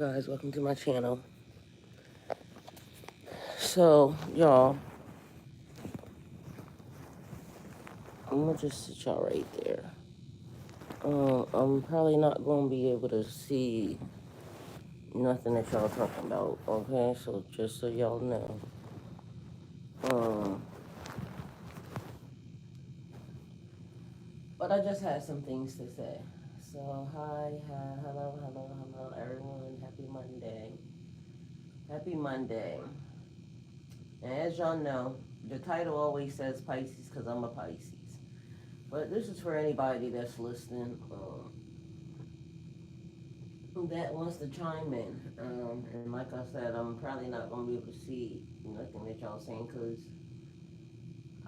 Guys, welcome to my channel. So, y'all, I'm gonna just sit y'all right there. I'm probably not gonna be able to see nothing that y'all talking about, okay? So, just so y'all know. Um, but I just had some things to say. So, hello, everyone. Happy Monday. Happy Monday. And as y'all know, the title always says Pisces because I'm a Pisces. But this is for anybody that's listening. That wants to chime in. And like I said, I'm probably not going to be able to see nothing that y'all saying because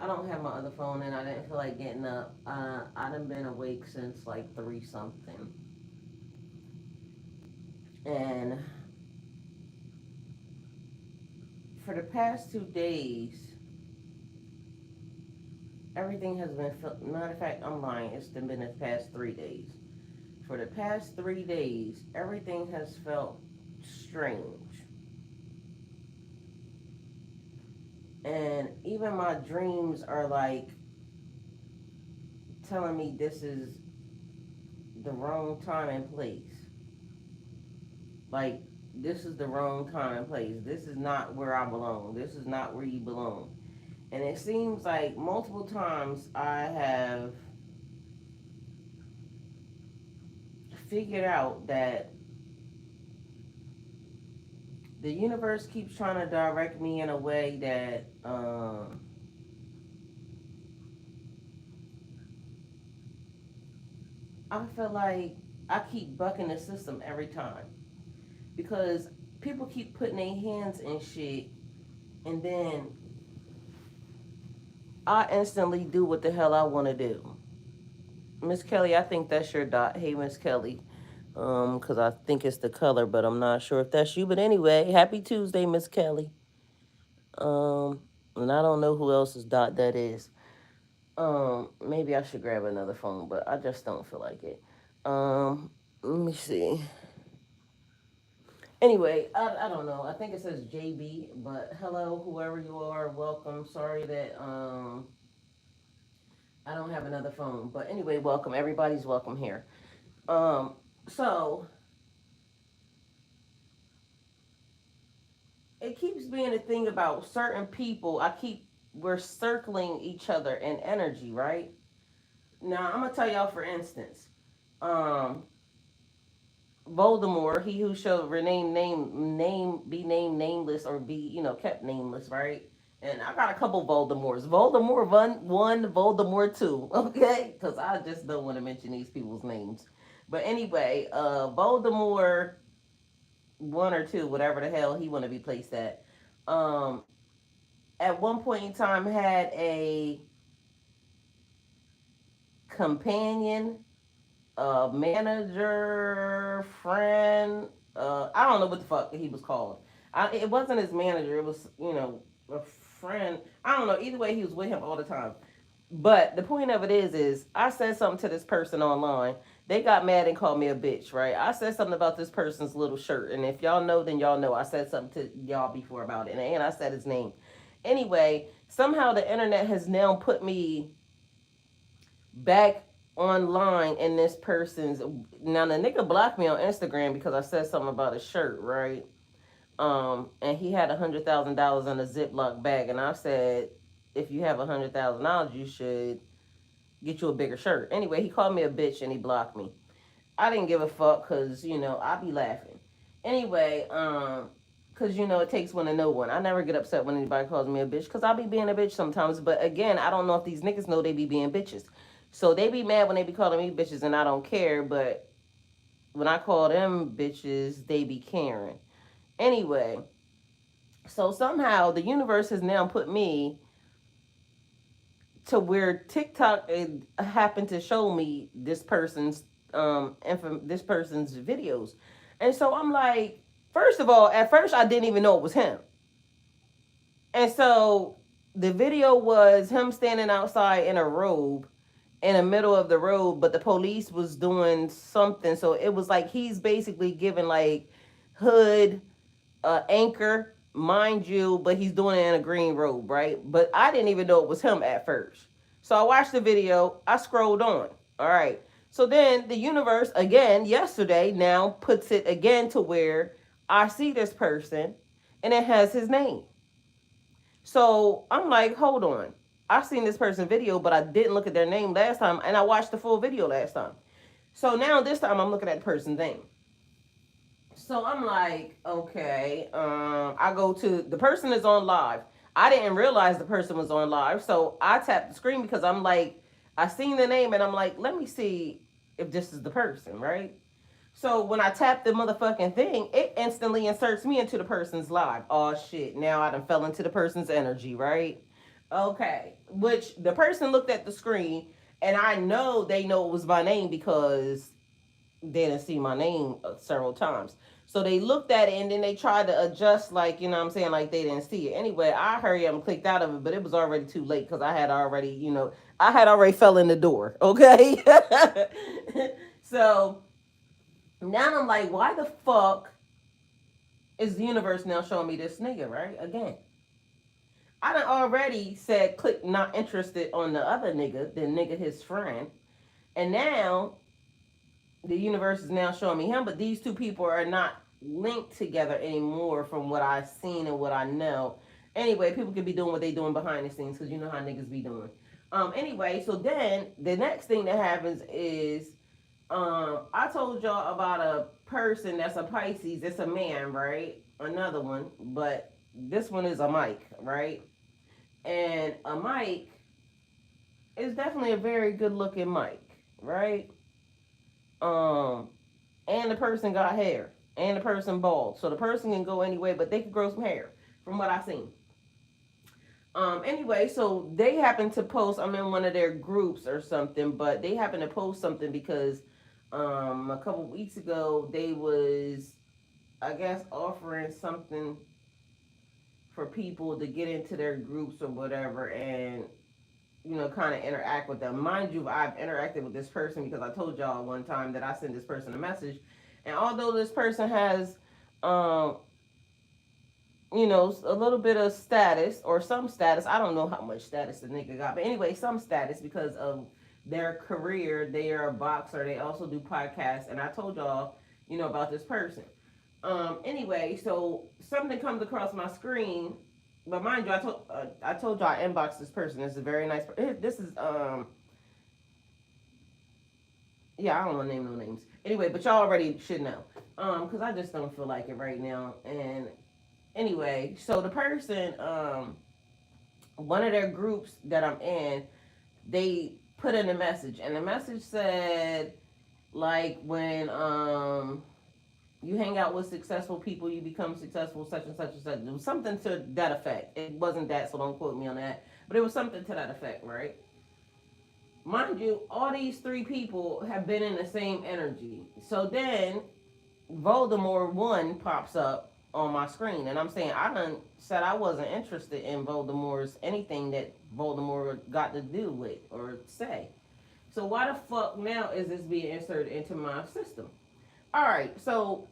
I don't have my other phone and I didn't feel like getting up. I done been awake since like 3 something. And for the past 2 days, everything has been, matter of fact, I'm lying. It's been the past 3 days. For the past 3 days, everything has felt strange. And even my dreams are like telling me this is the wrong time and place. Like, this is the wrong time and place. This is not where I belong. This is not where you belong. And it seems like multiple times I have figured out that the universe keeps trying to direct me in a way that I feel like I keep bucking the system every time. Because people keep putting their hands in shit and then I instantly do what the hell I want to do. Miss Kelly, I think that's your dot. Hey, Miss Kelly. Because I think it's the color, but I'm not sure if that's you. But anyway, happy Tuesday, Miss Kelly. Um, and I don't know who else's dot that is. Maybe I should grab another phone, but I just don't feel like it. Let me see. Anyway, I don't know. I think it says JB, but hello, whoever you are, welcome. Sorry that I don't have another phone, but anyway, welcome. Everybody's welcome here. Um, so it keeps being a thing about certain people. We're circling each other in energy, right? Now I'm gonna tell y'all, for instance, um, Voldemort, he who shall remain be named nameless or be kept nameless, right? And I got a couple Voldemorts. Voldemort one, Voldemort two, okay? Because I just don't want to mention these people's names. But anyway, Voldemort one or two, whatever the hell he want to be placed at. Um, at one point in time had a companion, manager, friend. I don't know what the fuck he was called. It wasn't his manager. It was a friend. I don't know. Either way, he was with him all the time. But the point of it is I said something to this person online. They got mad and called me a bitch, right? I said something about this person's little shirt, and if y'all know, then y'all know. I said something to y'all before about it, and I said his name. Anyway, somehow the internet has now put me back online in this person's. Now the nigga blocked me on Instagram because I said something about a shirt, right? And he had $100,000 in a Ziploc bag, and I said, if you have $100,000, you should get you a bigger shirt. Anyway, he called me a bitch and he blocked me. I didn't give a fuck because I be laughing. Anyway, because it takes one to know one. I never get upset when anybody calls me a bitch because I be being a bitch sometimes. But again, I don't know if these niggas know they be being bitches. So they be mad when they be calling me bitches and I don't care. But when I call them bitches, they be caring. Anyway, so somehow the universe has now put me to where TikTok happened to show me this person's videos, and so I'm like, first of all, at first I didn't even know it was him, and so the video was him standing outside in a robe in the middle of the road, but the police was doing something, so it was like he's basically giving like hood, anchor, mind you, but he's doing it in a green robe, right? But I didn't even know it was him at first. So I watched the video, I scrolled on. All right. So then the universe, again, yesterday, now puts it again to where I see this person and it has his name. So I'm like, hold on. I've seen this person video, but I didn't look at their name last time, and I watched the full video last time. So now this time I'm looking at the person's name. So I'm like, okay. I go to the person is on live. I didn't realize the person was on live, so I tapped the screen because I'm like, I seen the name and I'm like, let me see if this is the person, right? So when I tap the motherfucking thing, it instantly inserts me into the person's live. Oh shit! Now I done fell into the person's energy, right? Okay. Which the person looked at the screen, and I know they know it was my name because they didn't see my name several times. So they looked at it and then they tried to adjust, like, you know what I'm saying, like they didn't see it. Anyway, I hurry up and clicked out of it, but it was already too late because I had already, I had already fell in the door. Okay. So now I'm like, why the fuck is the universe now showing me this nigga, right? Again. I done already said click not interested on the other nigga, the nigga his friend. And now the universe is now showing me him, but these two people are not linked together anymore from what I've seen and what I know. Anyway, people could be doing what they doing behind the scenes because you know how niggas be doing. Anyway, so then the next thing that happens is I told y'all about a person that's a Pisces. It's a man, right? Another one, but this one is a Mike, right? And a Mike is definitely a very good looking Mike, right? Um, and the person got hair, and the person bald, so the person can go anyway, but they can grow some hair, from what I've seen. Anyway, so they happen to post. I'm in one of their groups or something, but they happen to post something because a couple weeks ago they was, I guess, offering something for people to get into their groups or whatever, and kind of interact with them. Mind you, I've interacted with this person because I told y'all one time that I sent this person a message, and although this person has, um, a little bit of status or some status. I don't know how much status the nigga got, but anyway, some status because of their career. They are a boxer. They also do podcasts, and I told y'all, about this person. Anyway, so something comes across my screen, but mind you, I told y'all I inboxed this person. It's a very nice. This is yeah, I don't want to name no names. Anyway, but y'all already should know. Because I just don't feel like it right now, and anyway, so the person, one of their groups that I'm in, they put in a message, and the message said, like, when you hang out with successful people, you become successful, such and such and such. It was something to that effect. It wasn't that, so don't quote me on that, but it was something to that effect, right? Mind you, all these three people have been in the same energy. So then Voldemort 1 pops up on my screen, and I'm saying I done said I wasn't interested in Voldemort's anything that Voldemort got to do with or say. So why the fuck now is this being inserted into my system? All right, so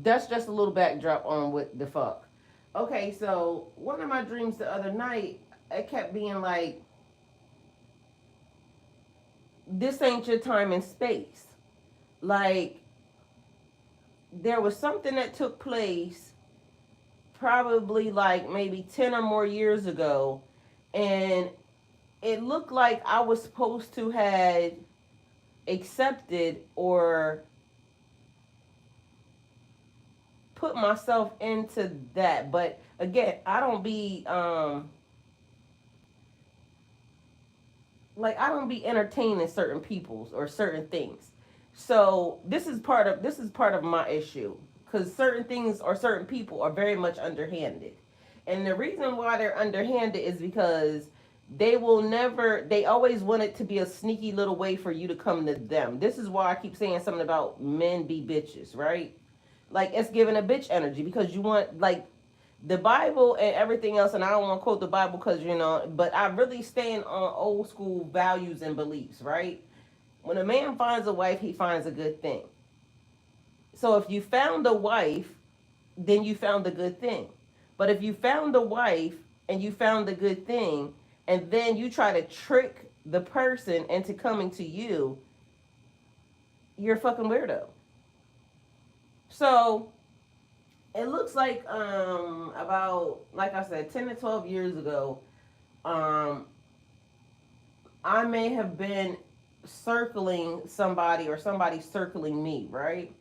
that's just a little backdrop on what the fuck. Okay, so one of my dreams the other night, it kept being like, this ain't your time and space. Like, there was something that took place probably like maybe 10 or more years ago, and it looked like I was supposed to have accepted or put myself into that. But again, I don't be like, I don't be entertaining certain peoples or certain things. So this is part of my issue, because certain things or certain people are very much underhanded, and the reason why they're underhanded is because they always want it to be a sneaky little way for you to come to them. This is why I keep saying something about men be bitches, right? Like, it's giving a bitch energy because you want, like, the Bible and everything else, and I don't want to quote the Bible because, but I really stand on old school values and beliefs, right? When a man finds a wife, he finds a good thing. So if you found a wife then you found the good thing. But if you found the wife and you found the good thing, and then you try to trick the person into coming to you, you're a fucking weirdo. So it looks like about, like I said, 10 to 12 years ago, um I may have been circling somebody or somebody circling me, right?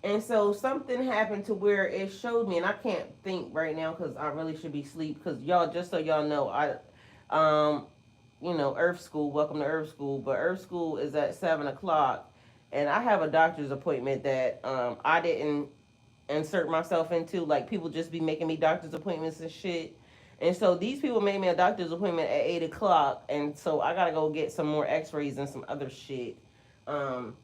And so something happened to where it showed me, and I can't think right now because I really should be asleep. Because y'all, just so y'all know, um, Earth School. Welcome to Earth School. But Earth School is at 7 o'clock, and I have a doctor's appointment that I didn't insert myself into. Like people just be making me doctor's appointments and shit. And so these people made me a doctor's appointment at 8 o'clock, and so I gotta go get some more X-rays and some other shit. Um,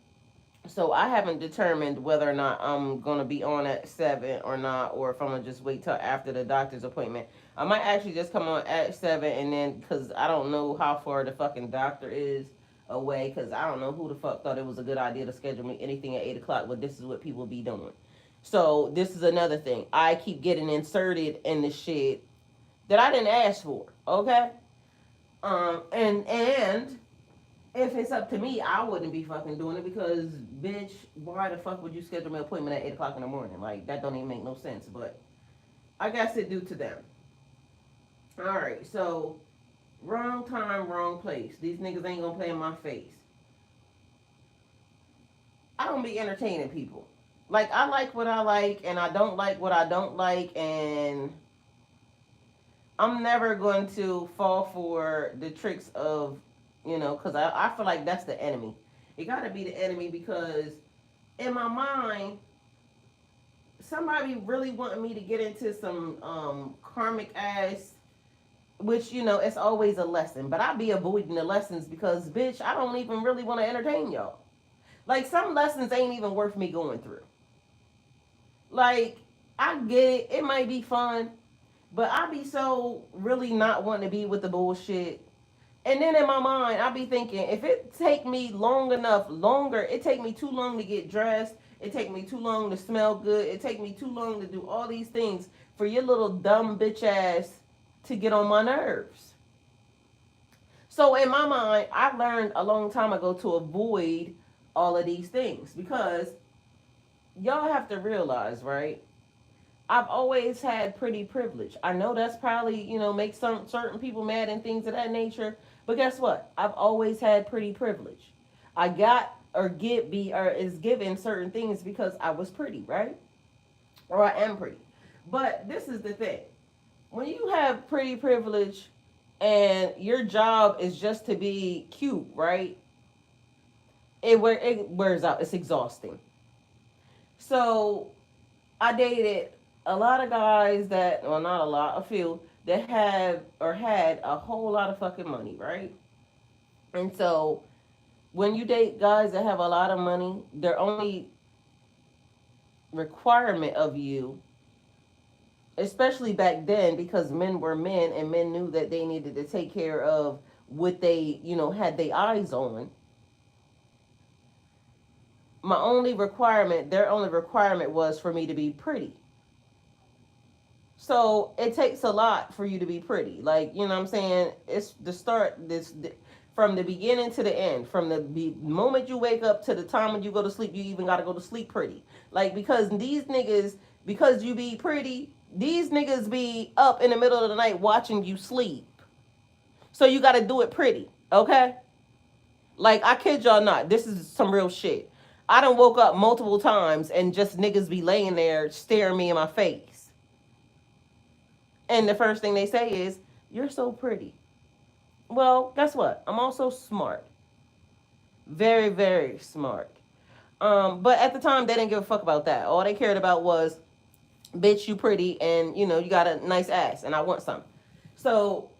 so I haven't determined whether or not I'm gonna be on at 7 or not, or if I'm gonna just wait till after the doctor's appointment. I might actually just come on at 7, and then because I don't know how far the fucking doctor is away, because I don't know who the fuck thought it was a good idea to schedule me anything at 8 o'clock. But this is what people be doing. So this is another thing. I keep getting inserted in the shit that I didn't ask for. Okay. And if it's up to me, I wouldn't be fucking doing it because, bitch, why the fuck would you schedule my appointment at 8 o'clock in the morning? Like, that don't even make no sense. But I guess it due to them. All right, so wrong time, wrong place. These niggas ain't gonna play in my face. I don't be entertaining people. Like, I like what I like, and I don't like what I don't like, and I'm never going to fall for the tricks of, because I feel like that's the enemy. It got to be the enemy because in my mind, somebody really wanted me to get into some karmic ass, which, it's always a lesson. But I be avoiding the lessons because, bitch, I don't even really want to entertain y'all. Like, some lessons ain't even worth me going through. Like, I get it. It might be fun. But I be so really not wanting to be with the bullshit. And then in my mind, I be thinking, if it take me it take me too long to get dressed, it take me too long to smell good, it take me too long to do all these things for your little dumb bitch ass to get on my nerves. So in my mind, I learned a long time ago to avoid all of these things because y'all have to realize, right? I've always had pretty privilege. I know that's probably, make some certain people mad and things of that nature. But guess what? I've always had pretty privilege. I got or get be or is given certain things because I was pretty, right? Or I am pretty. But this is the thing. When you have pretty privilege and your job is just to be cute, right? It wears out. It's exhausting. So I dated a lot of guys that, well, not a lot, a few that have or had a whole lot of fucking money, right? And so when you date guys that have a lot of money, their only requirement of you, especially back then, because men were men and men knew that they needed to take care of what they, had their eyes on. Their only requirement was for me to be pretty. So it takes a lot for you to be pretty. Like, you know what I'm saying? It's the start, from the beginning to the end. From the moment you wake up to the time when you go to sleep, you even got to go to sleep pretty. Like, because these niggas, because you be pretty, these niggas be up in the middle of the night watching you sleep. So you got to do it pretty, okay? Like, I kid y'all not. This is some real shit. I done woke up multiple times and just niggas be laying there staring me in my face. And the first thing they say is, "You're so pretty." Well, guess what? I'm also smart. Very, very smart. But at the time, they didn't give a fuck about that. All they cared about was, bitch, you pretty, and you got a nice ass, and I want some. So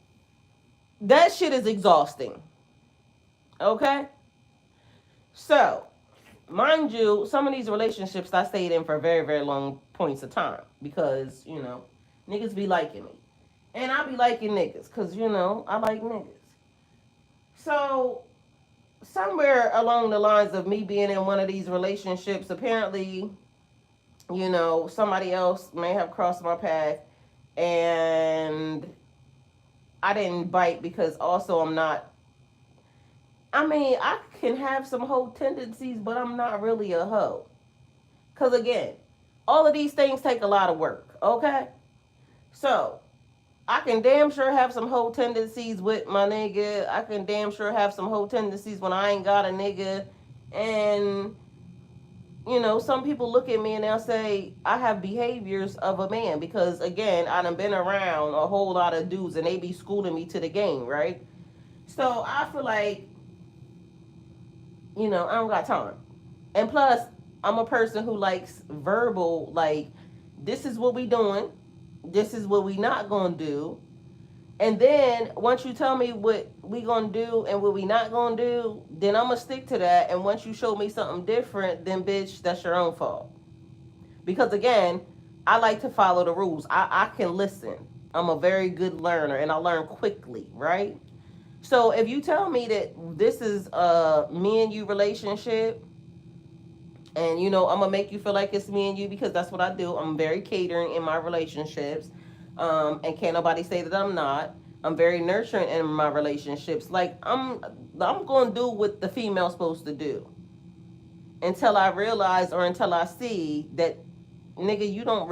that shit is exhausting. Okay? So, mind you, some of these relationships I stayed in for very, very long points of time because, niggas be liking me. And I be liking niggas because, I like niggas. So, somewhere along the lines of me being in one of these relationships, apparently somebody else may have crossed my path, and I didn't bite because also I'm not. I mean, I can have some hoe tendencies, but I'm not really a hoe. Because again, all of these things take a lot of work, okay? So, I can damn sure have some hoe tendencies with my nigga. I can damn sure have some hoe tendencies when I ain't got a nigga. And, some people look at me and they'll say I have behaviors of a man because, again, I done been around a whole lot of dudes and they be schooling me to the game, right? So, I feel like, I don't got time. And plus, I'm a person who likes verbal, like, this is what we doing, this is what we not gonna do. And then once you tell me what we gonna do and what we not gonna do, then I'm gonna stick to that. And once you show me something different, then bitch, that's your own fault. Because again, I like to follow the rules. I can listen. I'm a very good learner and I learn quickly, right? So if you tell me that this is a me and you relationship, and I'm gonna make you feel like it's me and you because that's what I do. I'm very catering in my relationships, and can't nobody say that I'm not. I'm very nurturing in my relationships. Like I'm gonna do what the female's supposed to do until I realize or until I see that, nigga, you don't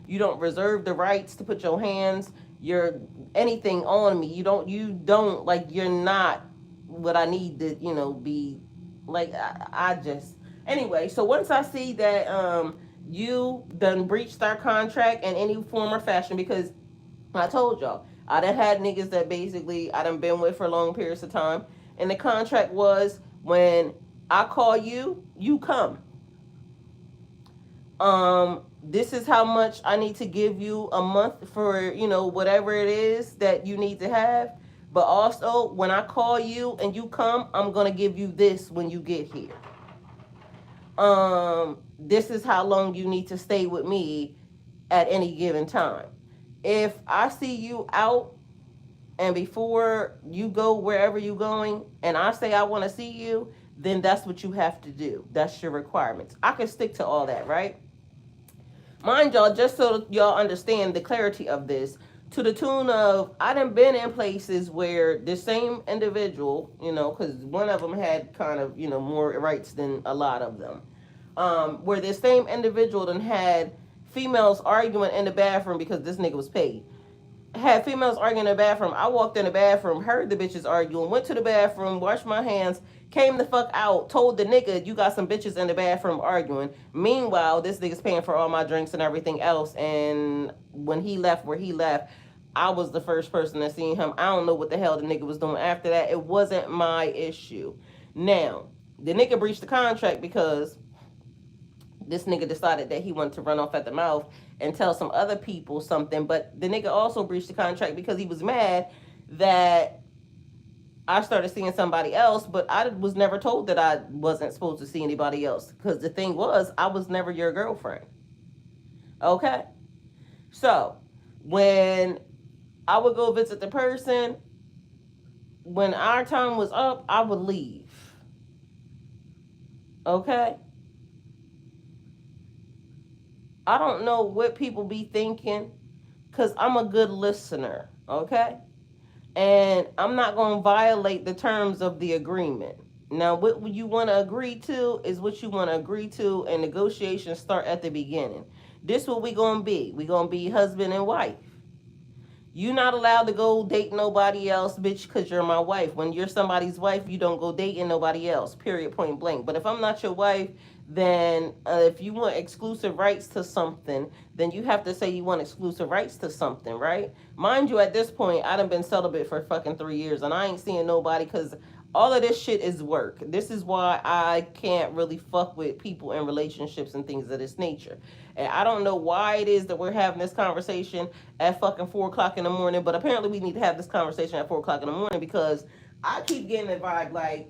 you don't reserve the rights to put your hands, your anything on me. You don't like, you're not what I need to, be. Like, I just, anyway, so once I see that you done breached our contract in any form or fashion, because I told y'all, I done had niggas that basically I done been with for long periods of time, and the contract was when I call you, you come. This is how much I need to give you a month for, whatever it is that you need to have. But also, when I call you and you come, I'm gonna give you this when you get here. This is how long you need to stay with me at any given time. If I see you out and before you go wherever you're going and I say I want to see you, then that's what you have to do. That's your requirements. I can stick to all that, right? Mind y'all, just so y'all understand the clarity of this, to the tune of I done been in places where the same individual, because one of them had kind of, more rights than a lot of them, where the same individual then had females arguing in the bathroom because this nigga was paid. Had females arguing in the bathroom. I walked in the bathroom, heard the bitches arguing, went to the bathroom, washed my hands, came the fuck out, told the nigga, you got some bitches in the bathroom arguing. Meanwhile, this nigga's paying for all my drinks and everything else. And when he left where he left, I was the first person to see him. I don't know what the hell the nigga was doing after that. It wasn't my issue. Now, the nigga breached the contract because this nigga decided that he wanted to run off at the mouth and tell some other people something. But the nigga also breached the contract because he was mad that I started seeing somebody else, but I was never told that I wasn't supposed to see anybody else. Because the thing was, I was never your girlfriend. Okay? So, when I would go visit the person, when our time was up, I would leave. Okay? I don't know what people be thinking because I'm a good listener, okay? And I'm not going to violate the terms of the agreement. Now, what you want to agree to is what you want to agree to, and negotiations start at the beginning. This what we going to be. We going to be husband and wife. You not allowed to go date nobody else, bitch, because you're my wife. When you're somebody's wife, you don't go dating nobody else, period, point blank. But if I'm not your wife, then if you want exclusive rights to something, then you have to say you want exclusive rights to something, right? Mind you, at this point, I done been celibate for fucking 3 years, and I ain't seeing nobody because all of this shit is work. This is why I can't really fuck with people in relationships and things of this nature. And I don't know why it is that we're having this conversation at fucking 4 o'clock in the morning, but apparently we need to have this conversation at 4 o'clock in the morning because I keep getting the vibe like,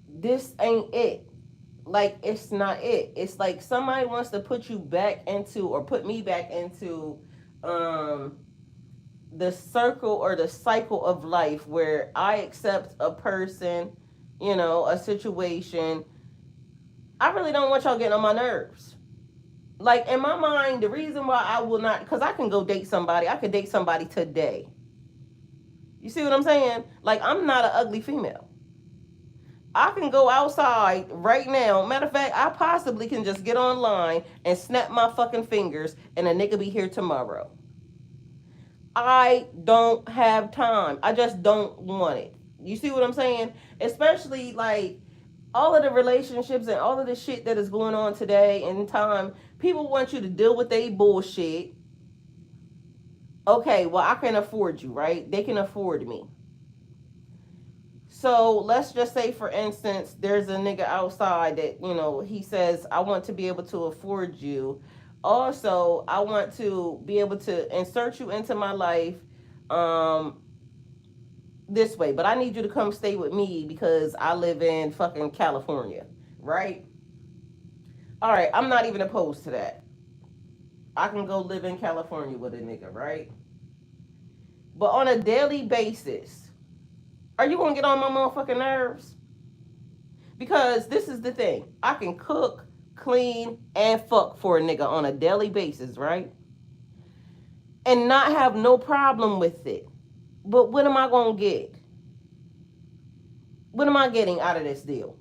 this ain't it. Like, it's not it. It's like somebody wants to put you back into, or put me back into, the circle or the cycle of life where I accept a person, a situation. I really don't want y'all getting on my nerves. Like in my mind, the reason why I will not, because I can go date somebody. I could date somebody today. You see what I'm saying? Like I'm not an ugly female. I can go outside right now. Matter of fact, I possibly can just get online and snap my fucking fingers and a nigga be here tomorrow. I don't have time. I just don't want it. You see what I'm saying? Especially like all of the relationships and all of the shit that is going on today in time. People want you to deal with their bullshit. Okay, well, I can afford you, right? They can afford me. So let's just say, for instance, there's a nigga outside that, he says, I want to be able to afford you. Also, I want to be able to insert you into my life um, this way, but I need you to come stay with me because I live in fucking California, right? All right, I'm not even opposed to that. I can go live in California with a nigga, right? But on a daily basis, are you gonna get on my motherfucking nerves? Because this is the thing. I can cook, clean, and fuck for a nigga on a daily basis, right? And not have no problem with it. But what am I gonna get? What am I getting out of this deal?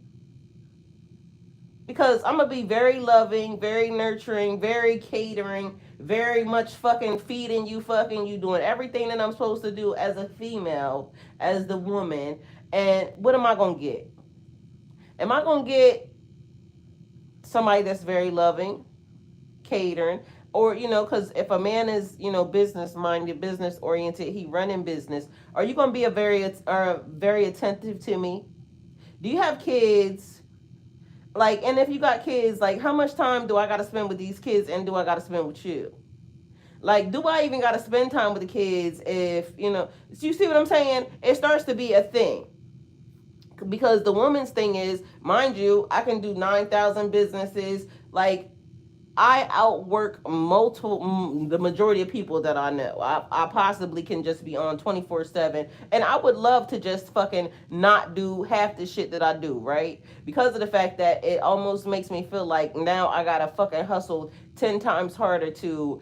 Because I'm gonna be very loving, very nurturing, very catering, very much fucking feeding you, fucking you, doing everything that I'm supposed to do as a female, as the woman. And what am I gonna get? Am I gonna get somebody that's very loving, catering, or because if a man is business minded, business oriented, he running business, are you gonna be a very attentive to me? Do you have kids? Like, and if you got kids, like, how much time do I got to spend with these kids, and do I got to spend with you? Like, do I even got to spend time with the kids if, you see what I'm saying? It starts to be a thing. Because the woman's thing is, mind you, I can do 9,000 businesses. Like, I outwork the majority of people that I know. I possibly can just be on 24/7. And I would love to just fucking not do half the shit that I do, right? Because of the fact that it almost makes me feel like now I gotta fucking hustle 10 times harder to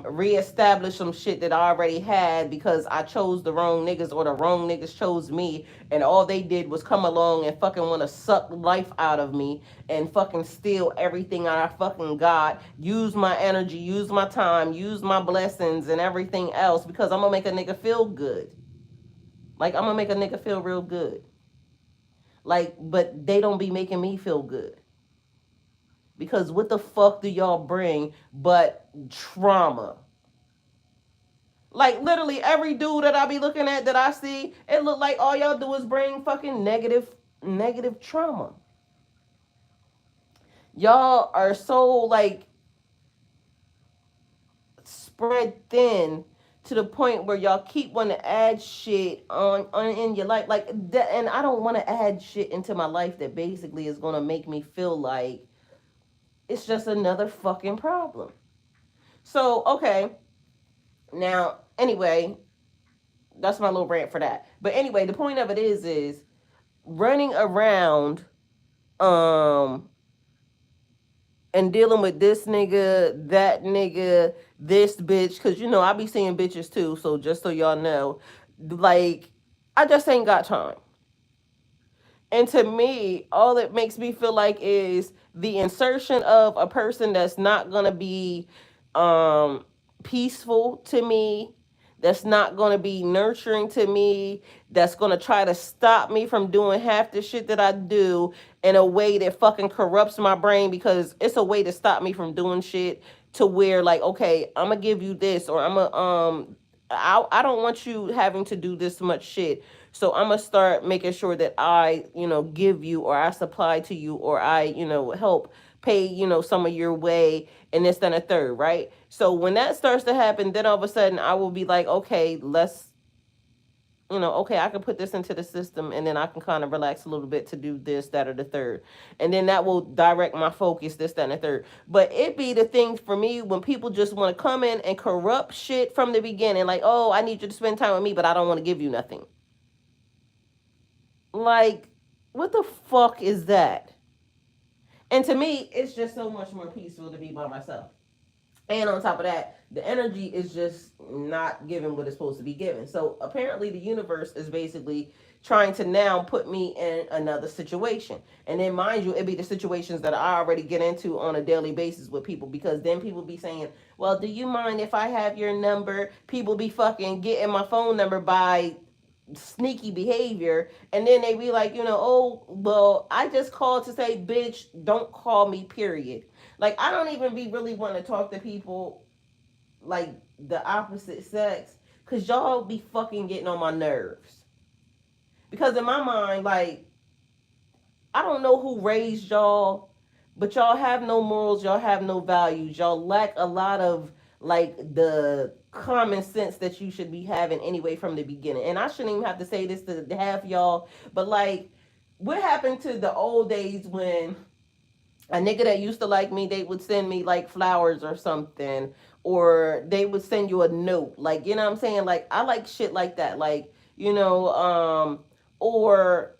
reestablish some shit that I already had because I chose the wrong niggas, or the wrong niggas chose me, and all they did was come along and fucking want to suck life out of me and fucking steal everything I fucking got, use my energy, use my time, use my blessings and everything else because I'm gonna make a nigga feel good. Like, I'm gonna make a nigga feel real good. Like, but they don't be making me feel good. Because what the fuck do y'all bring but trauma? Like, literally every dude that I be looking at that I see, it look like all y'all do is bring fucking negative trauma. Y'all are so like spread thin to the point where y'all keep wanting to add shit on in your life, like that. And I don't want to add shit into my life that basically is going to make me feel like it's just another fucking problem. So, okay, now anyway, that's my little rant for that. But anyway, the point of it is running around um and dealing with this nigga, that nigga, this bitch, because I be seeing bitches too, so just so y'all know, like, I just ain't got time. And to me, all it makes me feel like is the insertion of a person that's not gonna be um peaceful to me, that's not gonna be nurturing to me, that's gonna try to stop me from doing half the shit that I do in a way that fucking corrupts my brain, because it's a way to stop me from doing shit to where, like, okay, I'm gonna give you this, or I don't want you having to do this much shit. So I'm gonna start making sure that I, give you, or I supply to you, or I, help pay, some of your way, and this, then a third, right? So when that starts to happen, then all of a sudden I will be like, okay, let's, okay, I can put this into the system, and then I can kind of relax a little bit to do this, that, or the third. And then that will direct my focus, this, that, and the third. But it be the thing for me when people just want to come in and corrupt shit from the beginning, like, oh, I need you to spend time with me, but I don't want to give you nothing. Like, what the fuck is that? And to me, it's just so much more peaceful to be by myself. And on top of that, the energy is just not given what it's supposed to be given. So apparently, the universe is basically trying to now put me in another situation. And then, mind you, it be the situations that I already get into on a daily basis with people, because then people be saying, well, do you mind if I have your number? People be fucking getting my phone number by sneaky behavior, and then they be like, oh, well, I just called to say, bitch, don't call me, period. Like, I don't even be really want to talk to people like the opposite sex, because y'all be fucking getting on my nerves. Because in my mind, like, I don't know who raised y'all, but y'all have no morals, y'all have no values, y'all lack a lot of like the common sense that you should be having anyway from the beginning. And I shouldn't even have to say this to half y'all, but like, what happened to the old days when a nigga that used to like me, they would send me like flowers or something, or they would send you a note, like, you know what I'm saying? Like, I like shit like that, like, or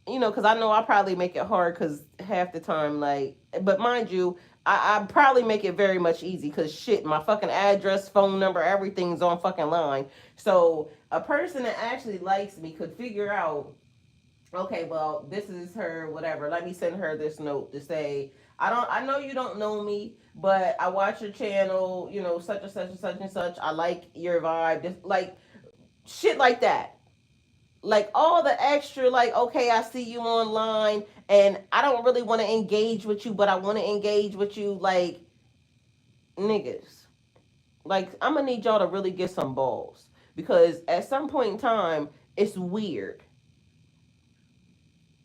because I know I probably make it hard, because half the time, like, but mind you, I probably make it very much easy, because shit, my fucking address, phone number, everything's on fucking line. So a person that actually likes me could figure out, okay, well, this is her, whatever. Let me send her this note to say, I know you don't know me, but I watch your channel, such and such and such and such. I like your vibe. Just like shit like that. Like all the extra, like, okay, I see you online and I don't really want to engage with you, but I want to engage with you, like, niggas. Like, I'm gonna need y'all to really get some balls, because at some point in time, it's weird.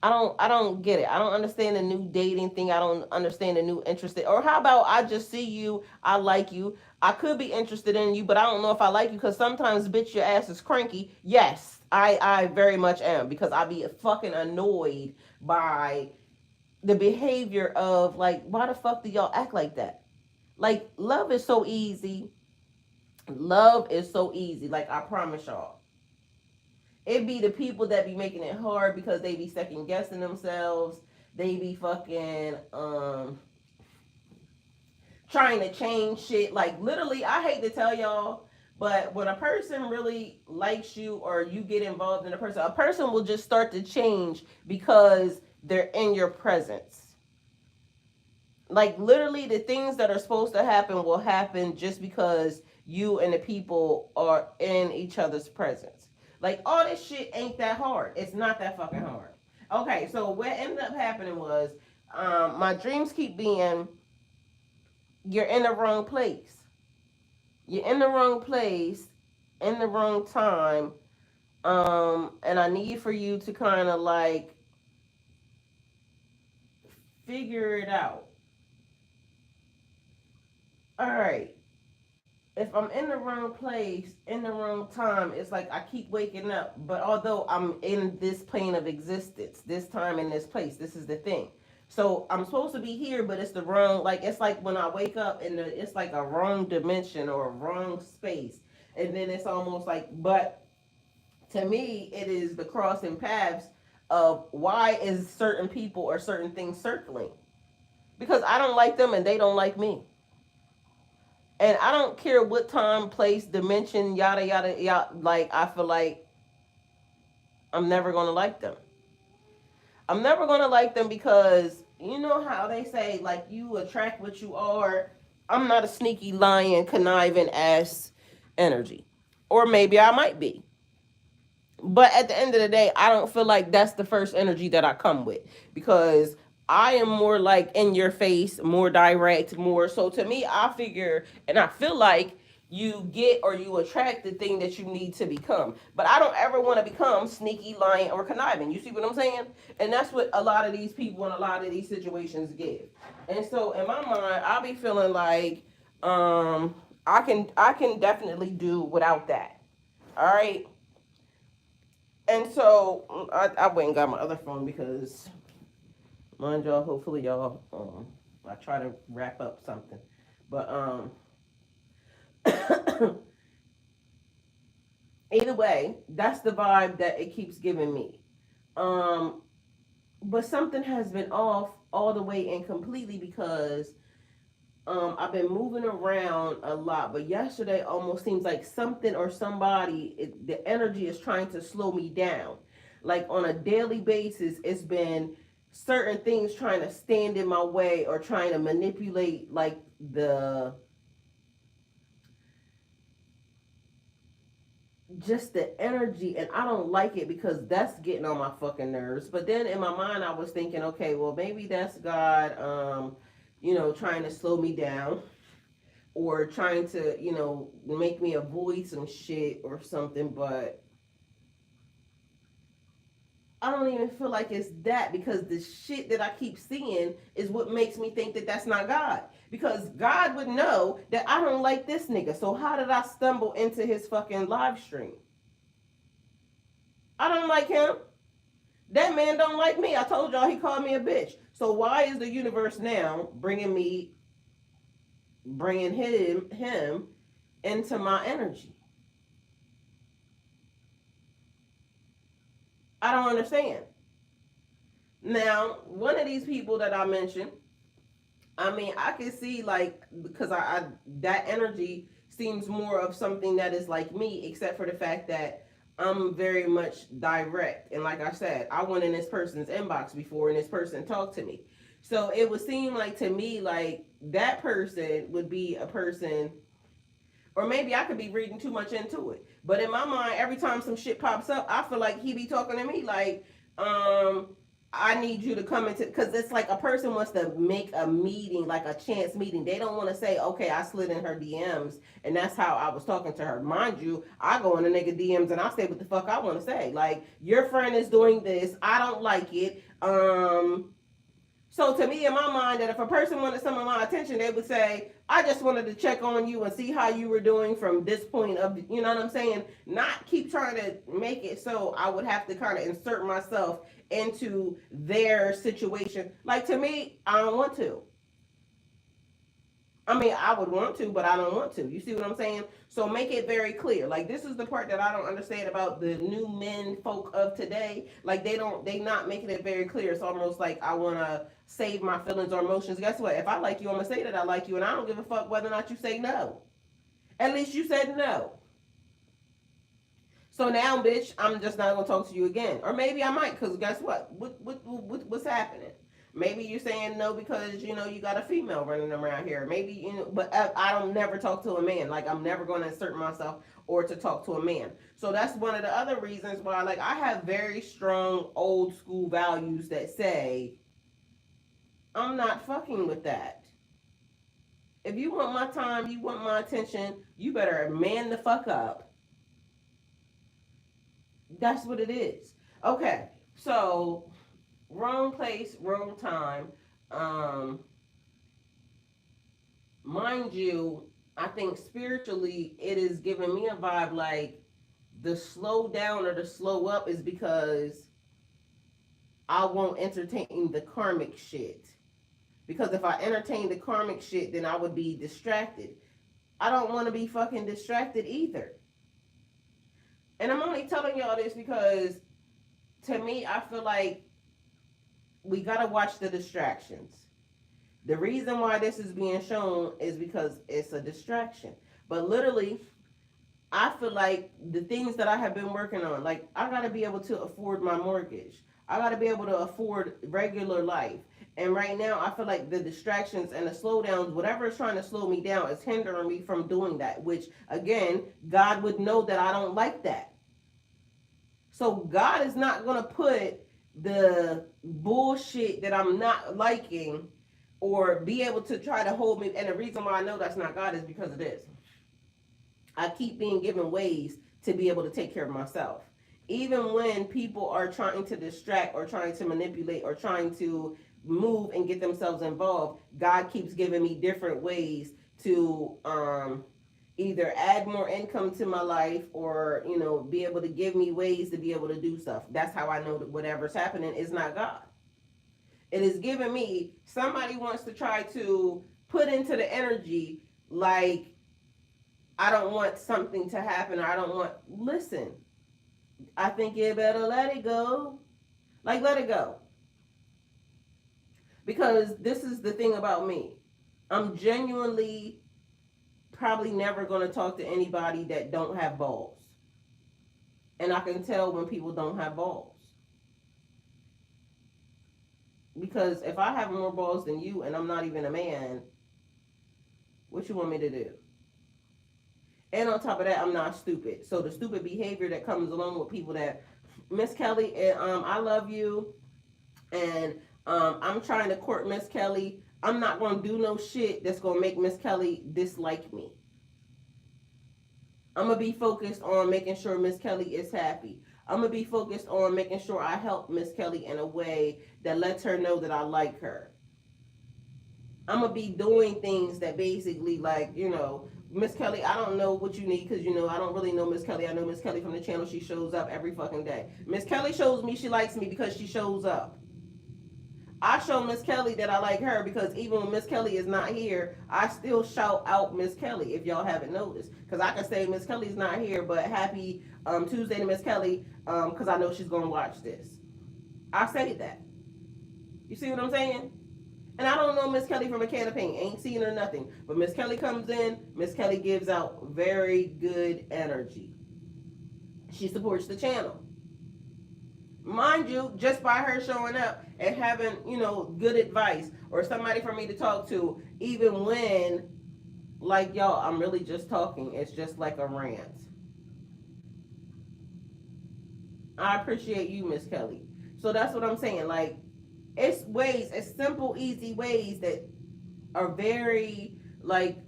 I don't get it. I don't understand the new dating thing. I don't understand the new interest. Or how about I just see you, I like you. I could be interested in you, but I don't know if I like you, because sometimes, bitch, your ass is cranky. Yes, I very much am, because I be fucking annoyed by the behavior of, like, why the fuck do y'all act like that? Like, love is so easy. Love is so easy. Like, I promise y'all. It be the people that be making it hard, because they be second guessing themselves. They be fucking trying to change shit. Like, literally, I hate to tell y'all, but when a person really likes you, or you get involved in a person will just start to change because they're in your presence. Like, literally, the things that are supposed to happen will happen just because you and the people are in each other's presence. Like, all this shit ain't that hard. It's not that fucking hard. Okay, so what ended up happening was, my dreams keep being, you're in the wrong place. You're in the wrong place, in the wrong time. And I need for you to kind of like figure it out. All right, if I'm in the wrong place, in the wrong time, it's like I keep waking up. But although I'm in this plane of existence, this time in this place, this is the thing. So I'm supposed to be here, but it's the wrong. Like, it's like when I wake up and it's like a wrong dimension or a wrong space, and then it's almost like. But to me, it is the crossing paths of why is certain people or certain things circling, because I don't like them and they don't like me. And I don't care what time, place, dimension, yada yada yada. Like, I feel like I'm never gonna like them. I'm never gonna like them, because you know how they say, like, you attract what you are. I'm not a sneaky, lying, conniving ass energy, or maybe I might be. But at the end of the day, I don't feel like that's the first energy that I come with, because I am more like in your face, more direct, more. So to me, I figure and I feel like you get or you attract the thing that you need to become. But I don't ever want to become sneaky, lying, or conniving. You see what I'm saying? And that's what a lot of these people in a lot of these situations give. And so in my mind, I'll be feeling like I can definitely do without that. All right. And so I went and got my other phone, because, mind y'all, hopefully y'all, I try to wrap up something. But either way, that's the vibe that it keeps giving me. Um but something has been off all the way and completely because I've been moving around a lot, but yesterday almost seems like something or somebody, the energy is trying to slow me down. Like on a daily basis, it's been certain things trying to stand in my way or trying to manipulate like the just the energy, and I don't like it because that's getting on my fucking nerves. But then in my mind I was thinking, okay, well maybe that's God trying to slow me down or trying to, make me avoid some shit or something, but I don't even feel like it's that because the shit that I keep seeing is what makes me think that that's not God. Because God would know that I don't like this nigga. So how did I stumble into his fucking live stream? I don't like him. That man don't like me. I told y'all he called me a bitch. So why is the universe now bringing him into my energy? I don't understand. Now, one of these people that I mentioned, I mean, I can see like because I that energy seems more of something that is like me, except for the fact that I'm very much direct. And like I said, I went in this person's inbox before and this person talked to me. So it would seem like to me like that person would be a person, or maybe I could be reading too much into it. But in my mind, every time some shit pops up, I feel like he be talking to me like, I need you to come into, because it's like a person wants to make a meeting, like a chance meeting. They don't want to say, okay, I slid in her DMs and that's how I was talking to her. Mind you, I go in the nigga DMs and I say what the fuck I want to say. Like, your friend is doing this. I don't like it. So to me, in my mind, that if a person wanted some of my attention, they would say, "I just wanted to check on you and see how you were doing from this point of, you know what I'm saying? Not keep trying to make it so I would have to kind of insert myself into their situation. Like to me, I don't want to. I mean, I would want to, but I don't want to. You see what I'm saying? So make it very clear. Like this is the part that I don't understand about the new men folk of today. Like they not making it very clear. It's almost like I want to save my feelings or emotions. Guess what? If I like you, I'm gonna say that I like you, and I don't give a fuck whether or not you say no. At least you said no. So now, bitch, I'm just not gonna talk to you again. Or maybe I might, cause guess what? What's happening? Maybe you're saying no because you got a female running around here. Maybe but I don't never talk to a man. Like I'm never going to insert myself or to talk to a man. So that's one of the other reasons why, like, I have very strong old school values that say I'm not fucking with that. If you want my time, you want my attention, you better man the fuck up. That's what it is. Okay, so wrong place, wrong time. Um, Mind you, I think spiritually it is giving me a vibe like the slow down or the slow up is because I won't entertain the karmic shit. Because if I entertain the karmic shit, then I would be distracted. I don't want to be fucking distracted either. And I'm only telling y'all this because to me, I feel like we gotta watch the distractions. The reason why this is being shown is because it's a distraction. But literally, I feel like the things that I have been working on, like I gotta be able to afford my mortgage. I gotta be able to afford regular life. And right now, I feel like the distractions and the slowdowns, whatever is trying to slow me down, is hindering me from doing that. Which, again, God would know that I don't like that. So God is not gonna put the bullshit that I'm not liking or be able to try to hold me. And the reason why I know that's not God is because of this. I keep being given ways to be able to take care of myself. Even when people are trying to distract or trying to manipulate or trying to move and get themselves involved, God keeps giving me different ways to either add more income to my life or, be able to give me ways to be able to do stuff. That's how I know that whatever's happening is not God. It is giving me somebody wants to try to put into the energy like I don't want something to happen. Or I don't want. Listen, I think you better let it go. Like, let it go. Because this is the thing about me. I'm genuinely probably never going to talk to anybody that don't have balls. And I can tell when people don't have balls. Because if I have more balls than you and I'm not even a man, what you want me to do? And on top of that, I'm not stupid. So the stupid behavior that comes along with people that, Miss Kelly, I love you, and I'm trying to court Miss Kelly. I'm not gonna do no shit that's gonna make Miss Kelly dislike me. I'm gonna be focused on making sure Miss Kelly is happy. I'm gonna be focused on making sure I help Miss Kelly in a way that lets her know that I like her. I'm gonna be doing things that basically, like, Miss Kelly, I don't know what you need because I don't really know Miss Kelly. I know Miss Kelly from the channel. She shows up every fucking day. Miss Kelly shows me she likes me because she shows up. I show Miss Kelly that I like her because even when Miss Kelly is not here, I still shout out Miss Kelly. If y'all haven't noticed, because I can say Miss Kelly's not here, but happy Tuesday to Miss Kelly, because I know she's gonna watch this. I say that. You see what I'm saying? And I don't know Miss Kelly from a can of paint. Ain't seen her nothing. But Miss Kelly comes in. Miss Kelly gives out very good energy. She supports the channel. Mind you, just by her showing up and having, good advice or somebody for me to talk to, even when, like, y'all, I'm really just talking. It's just like a rant. I appreciate you, Miss Kelly. So that's what I'm saying. Like, it's simple, easy ways that are very, like,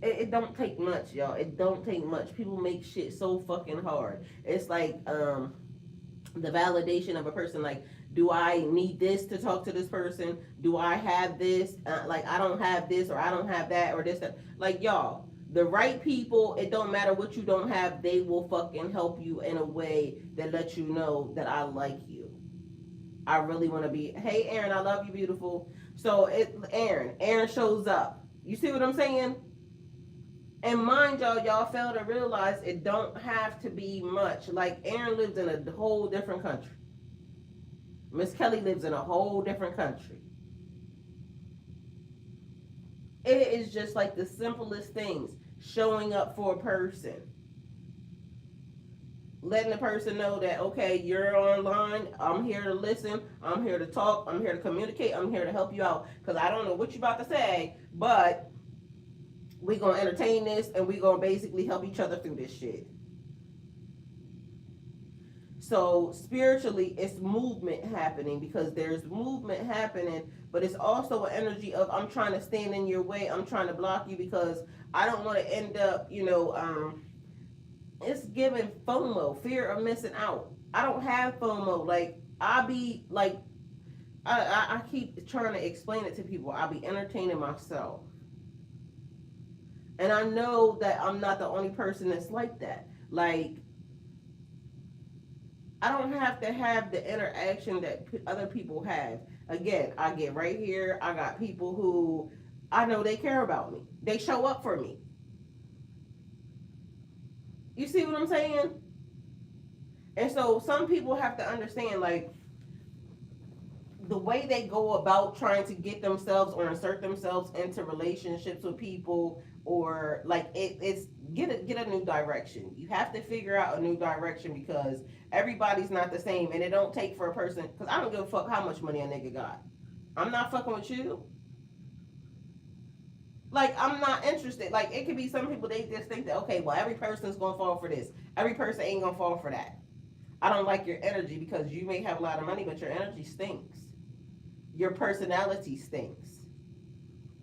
it don't take much, y'all. It don't take much. People make shit so fucking hard. It's like, the validation of a person, like, do I need this to talk to this person? Do I have this? Like, I don't have this, or I don't have that, or this, that. Like, y'all, the right people, it don't matter what you don't have, they will fucking help you in a way that lets you know that I like you. I really want to be, hey, Aaron, I love you, beautiful. So, Aaron shows up. You see what I'm saying? And mind y'all fail to realize it don't have to be much. Like, Aaron lives in a whole different country. Miss Kelly lives in a whole different country. It is just like the simplest things. Showing up for a person. Letting the person know that, okay, you're online. I'm here to listen. I'm here to talk. I'm here to communicate. I'm here to help you out. Because I don't know what you're about to say, but we're going to entertain this and we're going to basically help each other through this shit. So spiritually, it's movement happening, because there's movement happening, but it's also an energy of, I'm trying to stand in your way. I'm trying to block you because I don't want to end up, it's giving FOMO, fear of missing out. I don't have FOMO. Like, I be like, I keep trying to explain it to people. I be entertaining myself. And I know that I'm not the only person that's like that. Like, I don't have to have the interaction that other people have. Again, I get right here. I got people who I know they care about me. They show up for me. You see what I'm saying? And so some people have to understand, like, the way they go about trying to get themselves or insert themselves into relationships with people, or like, it's get a new direction. You have to figure out a new direction, because everybody's not the same, and it don't take for a person, because I don't give a fuck how much money a nigga got. I'm not fucking with you. Like, I'm not interested. Like, it could be some people, they just think that, okay, well, every person's gonna fall for this, every person ain't gonna fall for that. I don't like your energy, because you may have a lot of money, but your energy stinks. Your personality stinks.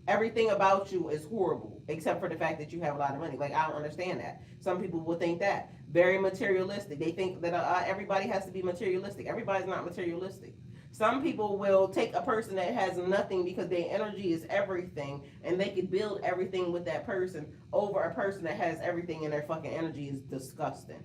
Everything about you is horrible, except for the fact that you have a lot of money. Like, I don't understand that. Some people will think that. Very materialistic. They think that everybody has to be materialistic. Everybody's not materialistic. Some people will take a person that has nothing, because their energy is everything, and they can build everything with that person, over a person that has everything and their fucking energy is disgusting.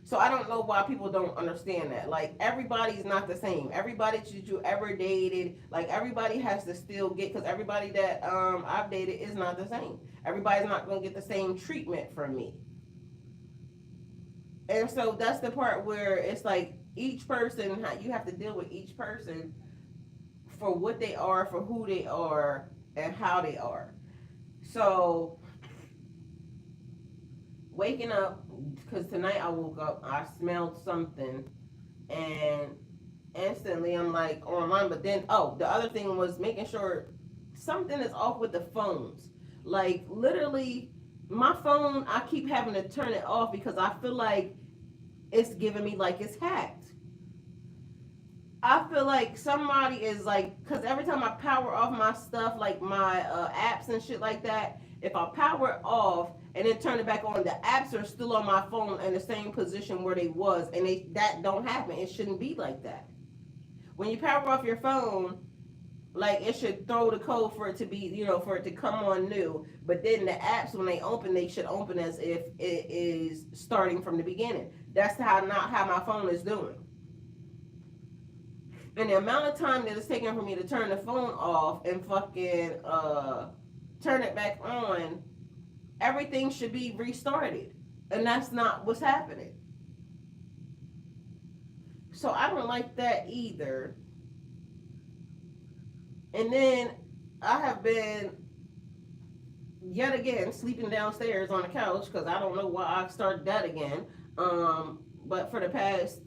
So I don't know why people don't understand that. Like, everybody's not the same. Everybody that you ever dated, like, everybody has to still get, because everybody that I've dated is not the same. Everybody's not going to get the same treatment from me. And so that's the part where it's like, each person, you have to deal with each person for what they are, for who they are, and how they are. So waking up, because tonight I woke up, I smelled something, and instantly I'm like online. But then, oh, the other thing was making sure something is off with the phones. Like literally, my phone, I keep having to turn it off because I feel like it's giving me like it's hacked. I feel like somebody is like, because every time I power off my stuff, like my apps and shit like that, if I power it off and then turn it back on, the apps are still on my phone in the same position where they was, and that don't happen. It shouldn't be like that. When you power off your phone, like it should throw the code for it to be, for it to come on new. But then the apps, when they open, they should open as if it is starting from the beginning. That's how not how my phone is doing. And the amount of time that it's taking for me to turn the phone off and fucking turn it back on, everything should be restarted. And that's not what's happening. So I don't like that either. And then I have been yet again sleeping downstairs on the couch because I don't know why I started that again. But for the past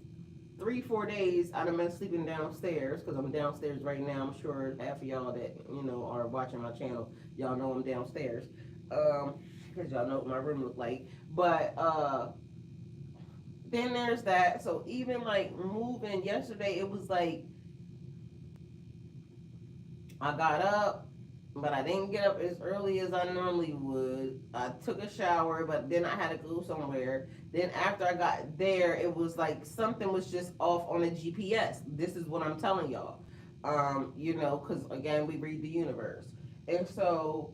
3-4 days, I've been sleeping downstairs because I'm downstairs right now. I'm sure half of y'all that are watching my channel, y'all know I'm downstairs. Because y'all know what my room look like. But then there's that. So even like moving yesterday, it was like I got up, but I didn't get up as early as I normally would. I took a shower, but then I had to go somewhere. Then after I got there, it was like something was just off on the GPS. This is what I'm telling y'all. Because again, we read the universe. And so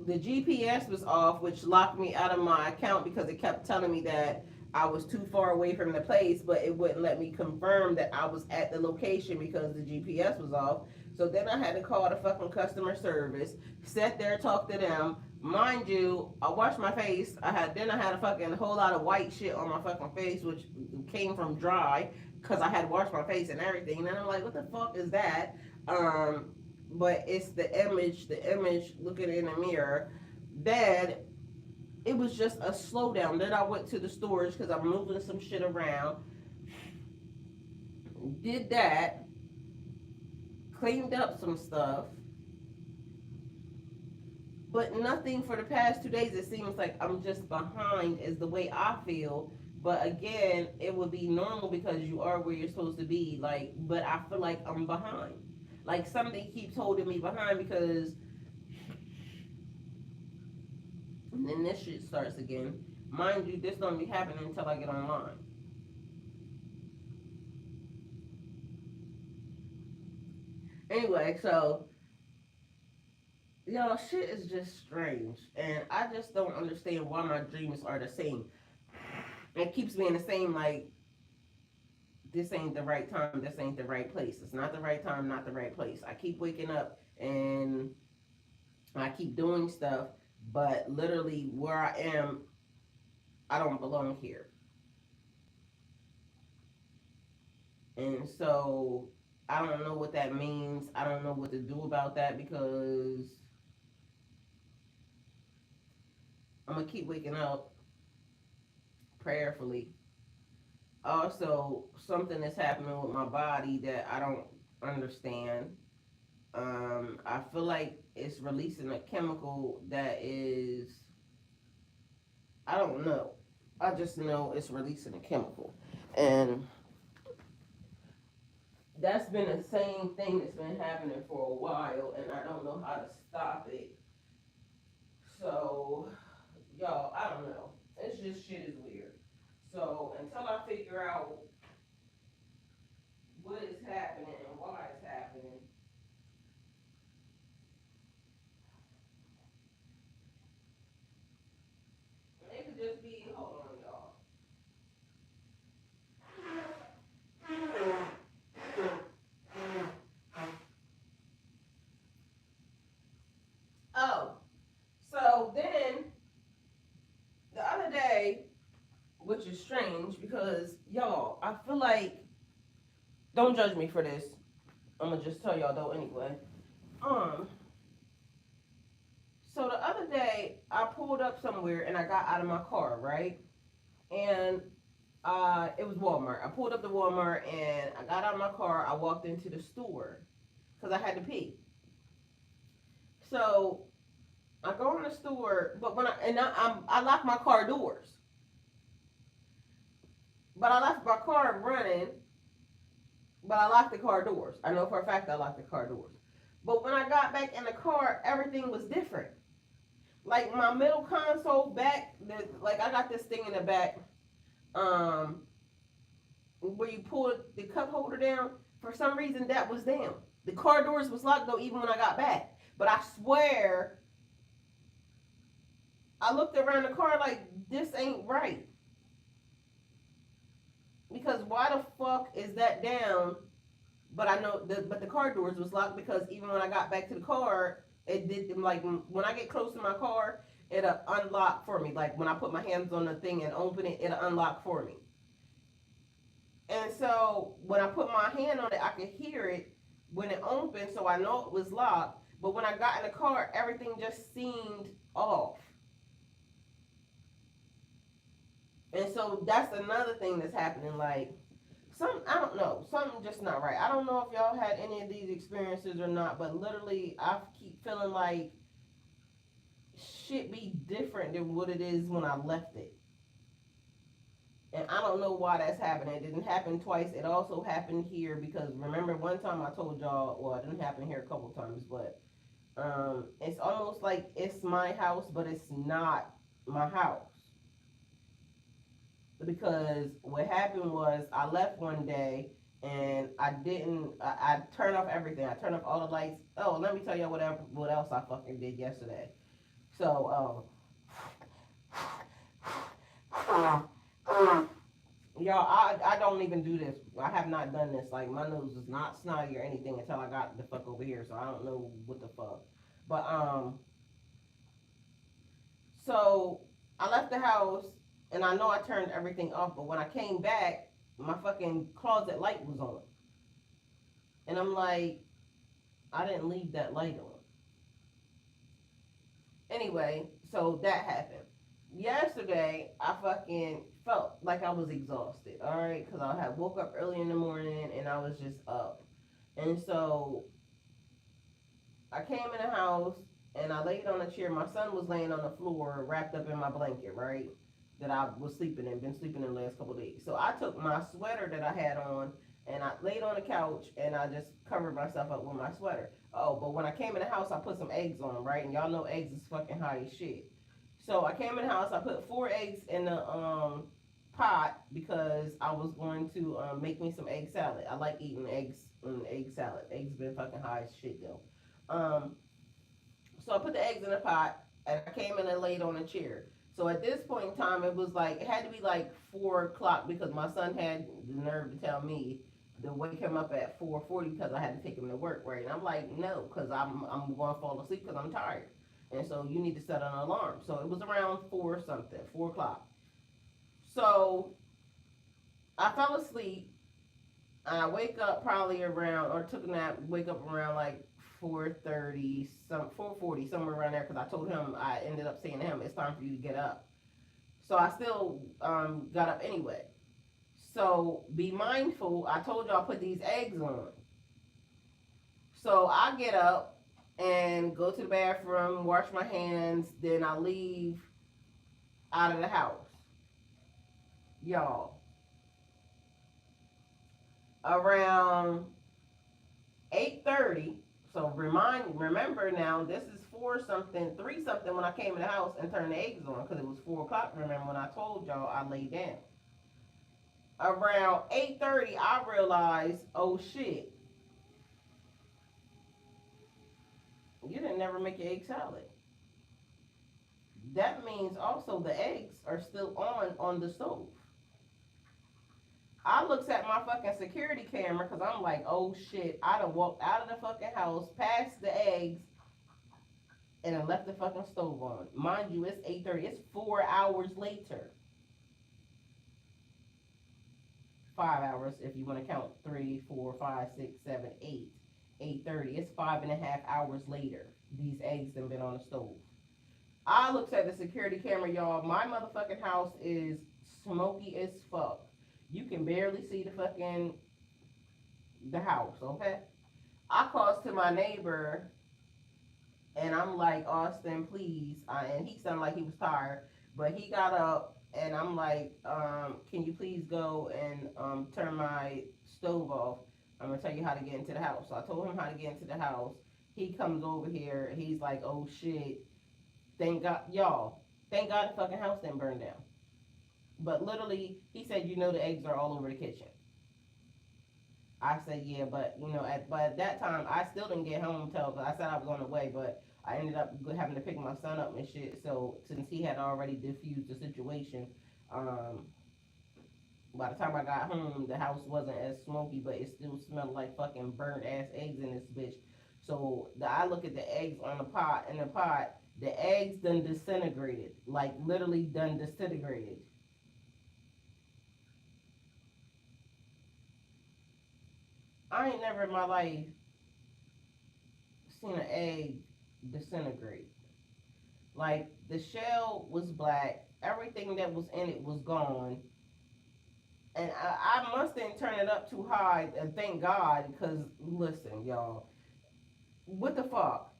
the GPS was off, which locked me out of my account because it kept telling me that I was too far away from the place, but it wouldn't let me confirm that I was at the location because the GPS was off. So then I had to call the fucking customer service, sit there, talk to them. Mind you, I washed my face. I had a fucking whole lot of white shit on my fucking face, which came from dry because I had washed my face and everything. And I'm like, what the fuck is that? But it's the image looking in the mirror. Then it was just a slowdown. Then I went to the storage because I'm moving some shit around. Did that, cleaned up some stuff, but nothing for the past 2 days. It seems like I'm just behind, is the way I feel. But again, it would be normal because you are where you're supposed to be. Like, but I feel like I'm behind. Like something keeps holding me behind because. And then this shit starts again. Mind you, this don't be happening until I get online. Anyway, so y'all, shit is just strange, and I just don't understand why my dreams are the same. It keeps being the same. Like, this ain't the right time. This ain't the right place. It's not the right time. Not the right place. I keep waking up and I keep doing stuff, but literally where I am, I don't belong here. And so I don't know what that means. I don't know what to do about that because I'm gonna keep waking up prayerfully. Also, something is happening with my body that I don't understand. I feel like it's releasing a chemical that is, I don't know. I just know it's releasing a chemical. And that's been the same thing that's been happening for a while, and I don't know how to stop it. So, y'all, I don't know. It's just shit is weird. So, until I figure out what is happening and why it's happening, it could just be, hold on, y'all. Oh, so then the other day, which is strange, strange because y'all, I feel like, don't judge me for this. I'm gonna just tell y'all though anyway. Um, so the other day I pulled up somewhere and I got out of my car, right? And it was Walmart. I pulled up to Walmart and I got out of my car. I walked into the store because I had to pee. So I go in the store, but I lock my car doors. But I left my car running, but I locked the car doors. I know for a fact I locked the car doors. But when I got back in the car, everything was different. Like my middle console back, like I got this thing in the back, um, where you pull the cup holder down. For some reason, that was down. The car doors was locked though, even when I got back. But I swear, I looked around the car like this ain't right. Because why the fuck is that down? But I know but the car doors was locked because even when I got back to the car, it did like when I get close to my car, it'll unlock for me. Like when I put my hands on the thing and open it, it'll unlock for me. And so when I put my hand on it, I could hear it when it opened, so I know it was locked. But when I got in the car, everything just seemed off. And so that's another thing that's happening. Like I don't know, something just not right. I don't know if y'all had any of these experiences or not, but literally, I keep feeling like shit be different than what it is when I left it. And I don't know why that's happening. It didn't happen twice. It also happened here because remember one time I told y'all, well, it didn't happen here a couple times, but it's almost like it's my house, but it's not my house. Because what happened was I left one day and I didn't. I turned off everything. I turned off all the lights. Oh, let me tell you what else I fucking did yesterday. So, y'all, I don't even do this. I have not done this. Like my nose is not snotty or anything until I got the fuck over here. So I don't know what the fuck. But so I left the house and I know I turned everything off. But when I came back, my fucking closet light was on, and I'm like, I didn't leave that light on. Anyway, so that happened. Yesterday, I fucking felt like I was exhausted, alright? Because I had woke up early in the morning and I was just up. And so I came in the house and I laid on a chair. My son was laying on the floor wrapped up in my blanket, right? That I was sleeping in, been sleeping in the last couple of days. So I took my sweater that I had on and I laid on the couch and I just covered myself up with my sweater. Oh, but when I came in the house, I put some eggs on, right? And y'all know eggs is fucking high as shit. So I came in the house, I put 4 eggs in the pot because I was going to make me some egg salad. I like eating eggs and egg salad. Eggs been fucking high as shit though. Um, so I put the eggs in the pot and I came in and laid on a chair. So at this point in time, it was like it had to be like 4 o'clock because my son had the nerve to tell me to wake him up at 4:40 because I had to take him to work, right? And I'm like, no, because I'm going to fall asleep because I'm tired, and so you need to set an alarm. So it was around 4 o'clock. So I fell asleep. I wake up probably around or took a nap. Wake up around like 4:30, 4:40, somewhere around there. Because I told him I ended up saying to him, "It's time for you to get up." So I still got up anyway. So be mindful. I told y'all put these eggs on. So I get up and go to the bathroom, wash my hands, then I leave out of the house. Y'all, around 8:30. So remember now, this is 4 something, 3 something when I came in the house and turned the eggs on because it was 4 o'clock. Remember when I told y'all I laid down. Around 8:30, I realized, oh shit, you didn't never make your egg salad. That means also the eggs are still on the stove. I looks at my fucking security camera because I'm like, oh shit, I done walked out of the fucking house, past the eggs, and then left the fucking stove on. Mind you, it's 8:30. It's 4 hours later. 5 hours if you want to count 3, 4, 5, 6, 7, 8, 8:30. It's 5.5 hours later. These eggs have been on the stove. I looked at the security camera, y'all. My motherfucking house is smoky as fuck. You can barely see the house, okay? I calls to my neighbor and I'm like, Austin, please. And he sounded like he was tired, but he got up and I'm like, can you please go and turn my stove off? I'm gonna tell you how to get into the house. So I told him how to get into the house. He comes over here. He's like, oh shit. Thank God, y'all. Thank God the fucking house didn't burn down. But literally, he said, the eggs are all over the kitchen. I said, yeah, but but at that time, I still didn't get home until I said I was on the way, but I ended up having to pick my son up and shit. So since he had already diffused the situation, um, by the time I got home, the house wasn't as smoky, but it still smelled like fucking burnt ass eggs in this bitch. So I look at the eggs on the pot, in the pot, the eggs done disintegrated, like literally done disintegrated. I ain't never in my life seen an egg disintegrate. Like the shell was black, everything that was in it was gone, and I must didn't turn it up too high. And thank God, because listen, y'all, what the fuck?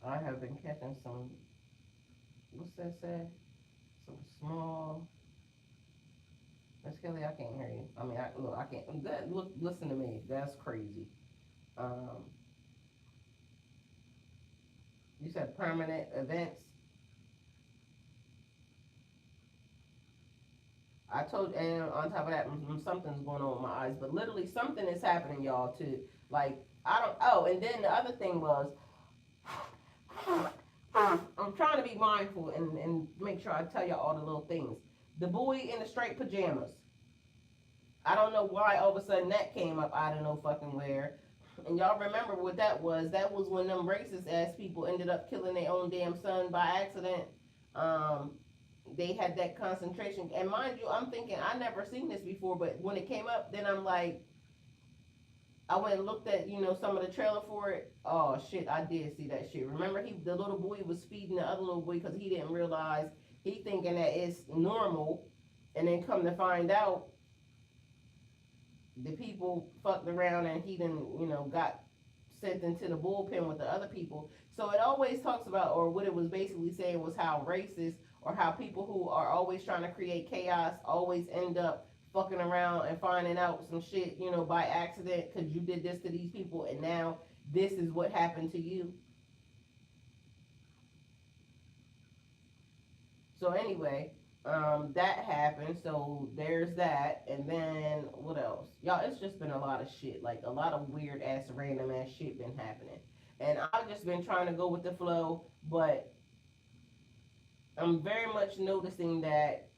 I have been catching some. What's that say? Some small. Miss Kelly, I can't hear you. I mean, look, I can't. Look, listen to me. That's crazy. Um, you said permanent events. I told, and on top of that, something's going on with my eyes. But literally, something is happening, y'all. Too. Like I don't. Oh, and then the other thing was, I'm trying to be mindful and make sure I tell y'all all the little things. The boy in the straight pajamas. I don't know why all of a sudden that came up out of no fucking where. And y'all remember what that was? That was when them racist ass people ended up killing their own damn son by accident. Um, they had that concentration. And mind you, I'm thinking I never seen this before, but when it came up, then I'm like, I went and looked at some of the trailer for it. Oh shit, I did see that shit. Remember, the little boy was feeding the other little boy because he didn't realize, he thinking that it's normal, and then come to find out the people fucked around and he then got sent into the bullpen with the other people. So it always talks about, or what it was basically saying was how racist, or how people who are always trying to create chaos always end up fucking around and finding out some shit, by accident, because you did this to these people and now this is what happened to you. So anyway, that happened. So there's that, and then what else? Y'all, it's just been a lot of shit, like a lot of weird ass, random ass shit been happening, and I've just been trying to go with the flow, but I'm very much noticing that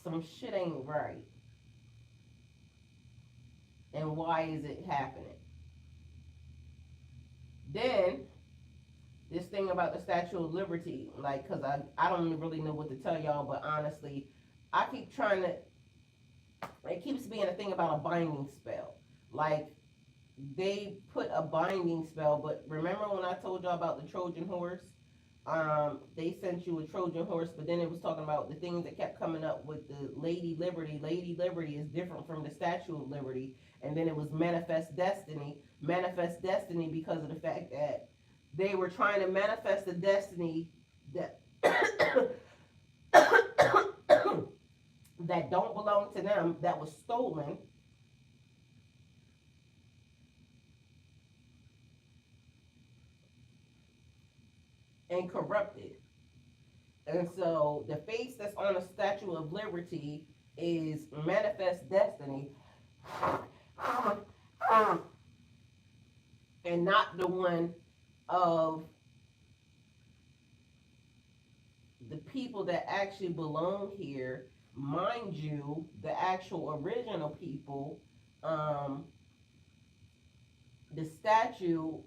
some shit ain't right, and why is it happening? Then this thing about the Statue of Liberty, like, cause I don't really know what to tell y'all, but honestly, I keep trying to. It keeps being a thing about a binding spell. Like they put a binding spell, but remember when I told y'all about the Trojan horse? They sent you a Trojan horse, but then it was talking about the things that kept coming up with the Lady Liberty. Lady Liberty is different from the Statue of Liberty, and then it was manifest destiny. Manifest destiny because of the fact that they were trying to manifest the destiny that that don't belong to them, that was stolen and corrupted. And so the face that's on the Statue of Liberty is manifest destiny, and not the one of the people that actually belong here. Mind you, the actual original people, um, The statue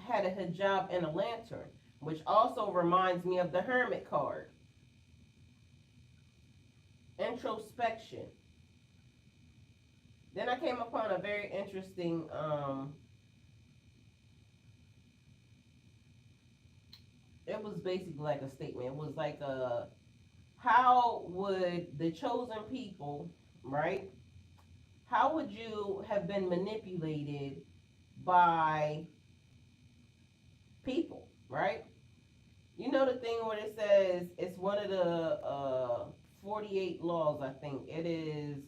had a hijab and a lantern, which also reminds me of the Hermit card. Introspection. Then I came upon a very interesting, it was basically like a statement. It was like a, how would the chosen people, right? How would you have been manipulated by people, right? You know the thing where it says it's one of the 48 laws, I think. It is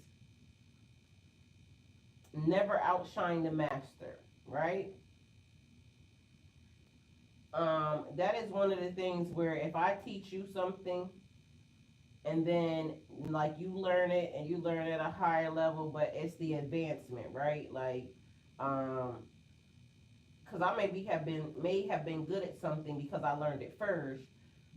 never outshine the master, right? That is one of the things where if I teach you something and then like you learn it and you learn at a higher level, but it's the advancement, right? Like, um, because I may have been good at something because I learned it first,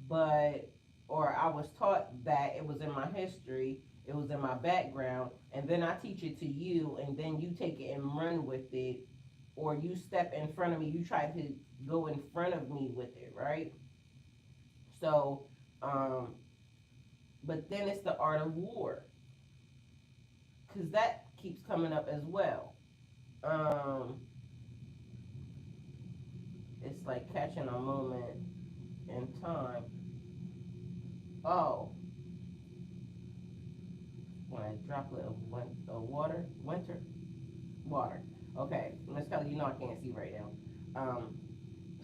but or I was taught that it was in my history, it was in my background, and then I teach it to you, and then you take it and run with it, or you step in front of me, you try to go in front of me with it, right? So, um, but then it's the art of war, because that keeps coming up as well. Um, it's like catching a moment in time. Oh, when a droplet of water, water. Okay, Miss Kelly, you know I can't see right now.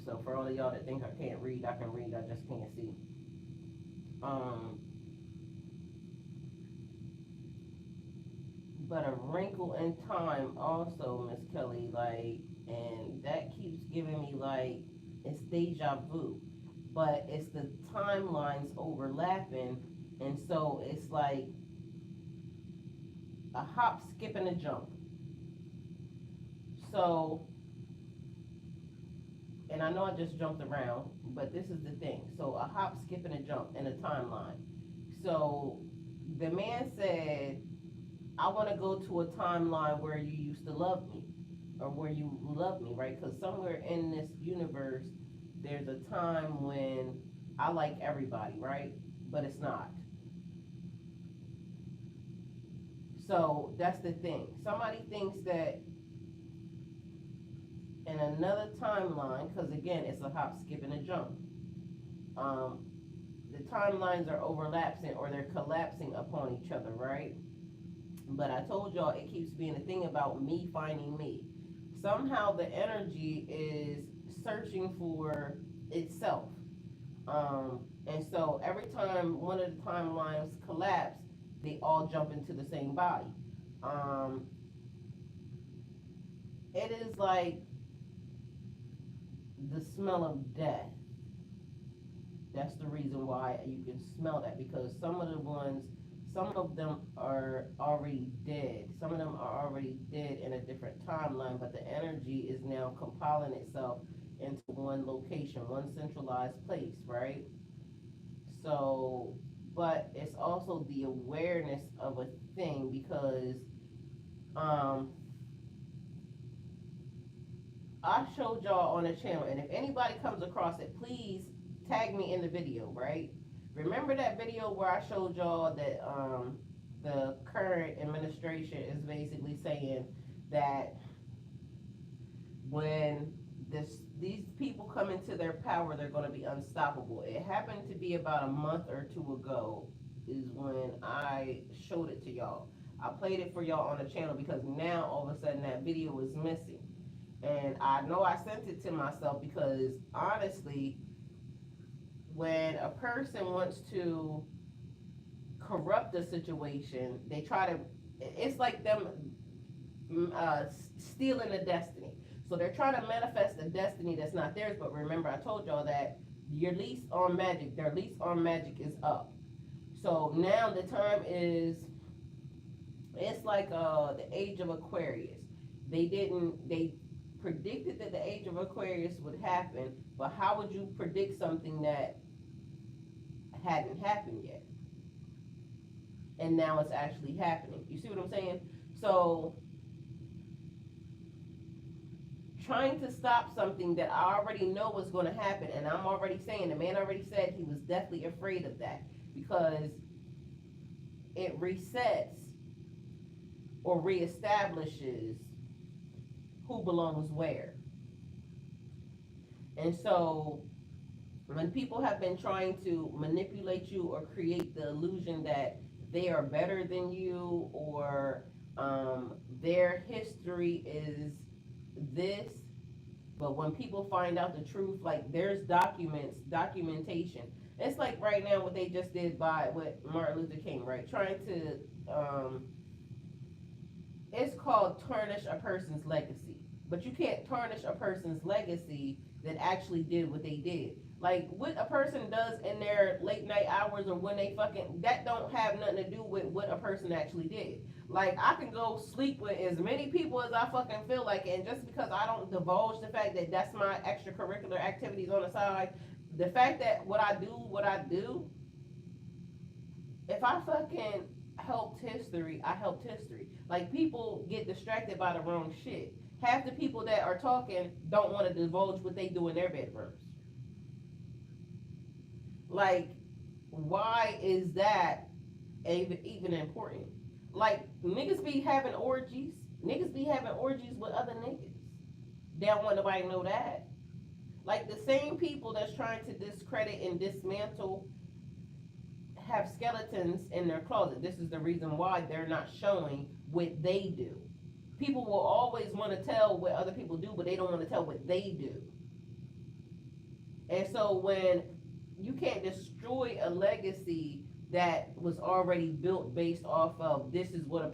So for all of y'all that think I can't read, I can read. I just can't see. Um, but a wrinkle in time also, Miss Kelly, like, and that keeps giving me like it's deja vu, but it's the timelines overlapping, and so it's like a hop, skip, and a jump. So, and I know I just jumped around, but this is the thing. So a hop, skip, and a jump in a timeline. So the man said, I want to go to a timeline where you used to love me, or where you love me, right? Because somewhere in this universe, there's a time when I like everybody, right? But it's not. So that's the thing. Somebody thinks that in another timeline, because again, it's a hop, skip, and a jump. Um, the timelines are overlapping or they're collapsing upon each other, right? But I told y'all it keeps being a thing about me finding me. Somehow the energy is searching for itself. And so every time one of the timelines collapse, they all jump into the same body. Um, it is like the smell of death. That's the reason why you can smell that, because some of them are already dead. Some of them are already dead in a different timeline, but the energy is now compiling itself into one location, one centralized place, right? So, but it's also the awareness of a thing because um, I showed y'all on the channel, and if anybody comes across it, please tag me in the video, right? Remember that video where I showed y'all that the current administration is basically saying that when these people come into their power, they're going to be unstoppable. It happened to be about a month or two ago is when I showed it to y'all. I played it for y'all on the channel because now all of a sudden that video is missing. And I know I sent it to myself because honestly, when a person wants to corrupt a situation, they try to, it's like them stealing a destiny. So they're trying to manifest a destiny that's not theirs. But remember, I told y'all that your lease on magic, their lease on magic is up. So now the time is, it's like the age of Aquarius. They predicted that the age of Aquarius would happen, but how would you predict something that hadn't happened yet? And now it's actually happening. You see what I'm saying? So trying to stop something that I already know was going to happen. And I'm already saying, the man already said he was deathly afraid of that because it resets or reestablishes who belongs where. And so when people have been trying to manipulate you or create the illusion that they are better than you, or their history is this, but when people find out the truth, like there's documentation. It's like right now what they just did by with Martin Luther King, right? Trying to it's called tarnish a person's legacy. But you can't tarnish a person's legacy that actually did what they did. Like what a person does in their late night hours or when they fucking, that don't have nothing to do with what a person actually did. Like I can go sleep with as many people as I fucking feel like, and just because I don't divulge the fact that that's my extracurricular activities on the side, the fact that what I do, if I fucking helped history, I helped history. Like people get distracted by the wrong shit. Half the people that are talking don't want to divulge what they do in their bedrooms. Like, why is that even important? Like niggas be having orgies. Niggas be having orgies with other niggas. They don't want nobody to know that. Like the same people that's trying to discredit and dismantle have skeletons in their closet. This is the reason why they're not showing what they do. People will always want to tell what other people do, but they don't want to tell what they do. And so when you can't destroy a legacy that was already built based off of this is what a person